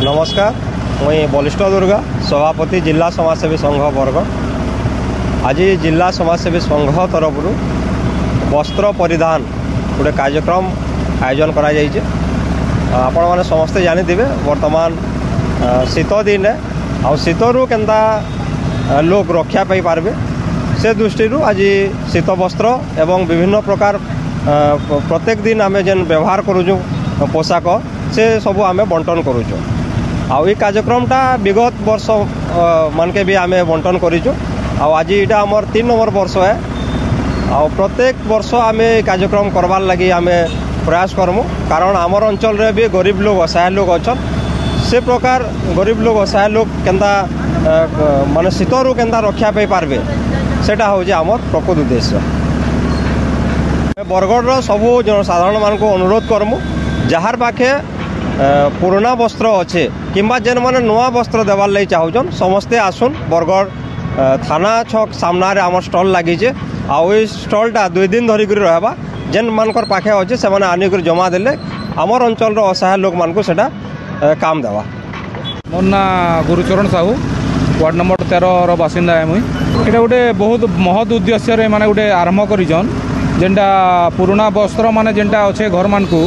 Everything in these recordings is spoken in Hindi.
नमस्कार मुई बलिष्ठ दुर्गा सभापति जिला समाजसेवी संघ बरगढ़। आज जिला समाजसेवी संघ तरफ वस्त्र परिधान गोटे कार्यक्रम आयोजन करा जाइए। आपण मैंने समस्ते जानी वर्तमान शीत दिन आ शीतरु केन्ता लोक रक्षा पाई पारबे से दृष्टि आज शीत वस्त्र एवं विभिन्न प्रकार प्रत्येक दिन आम जेन व्यवहार करूँ पोशाक से सब आम बंटन करूँ। आउ कार्यक्रमटा विगत वर्ष मानके भी आम बंटन करूँ। आज यहाँ आमर 3 नंबर वर्ष है। आ प्रत्येक वर्ष आम कार्यक्रम करवार लगी आम प्रयास करमु, कारण आमर अंचल रे भी गरीब लोग असहाय लोग अच्छा से प्रकार गरीब लोग असहाय लोग केन्ता माने शीतरु केन्ता रक्षा पाई पारबे सेटा हूँ आमर प्रकृत उद्देश्य। बरगढ़ सबू जनसाधारण मान को अनुरोध करमु जार पाखे पुराना वस्त्र अच्छे किंबा जेन माने नुआ वस्त्र देवार लगी चाहून समस्ते आसुन। बरगढ़ थाना छक सामना आम स्टल लगी आई स्टलटा 2 दिन धरिक रहा जेन मानकर पाखे अच्छे से आनिक जमा देले आमर अंचल असहाय लोक मान को सेटा काम देवा। मोर ना गुरुचरण साहू वार्ड नंबर 13 बासिंदा है। मुई ये गोटे बहुत महत उद्देश्य माने गोटे आरंभ करिजन जेनटा पुराना वस्त्र माने जेनटा अच्छे घर मान को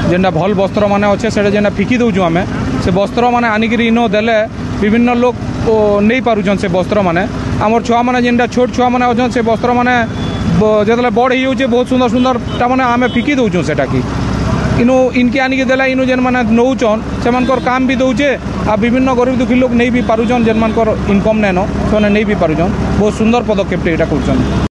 जेनटा भल वस्त्र माने अच्छे से जेनटा फिकी दौचु आम से वस्त्र माने आनिक इनो देले विभिन्न लोक नहीं पारुछन। से वस्त्र माने आमर छुआ माने जेनटा छोट छुआ माने अच्छन से वस्त्र माने जेतले बड़ हो बहुत सुंदर सुंदर टा माने आम फिकी दौचु सेटा कि इनु इनके आनिक देला इनु जेन माने नौचन से काम भी दौचे आ विभिन्न गरीब दुखी लोग नहीं भी पारुछन जेन मानकर इनकम नैन से नहीं भी पारुछन। बहुत सुंदर पदक्षेप एटा करछन।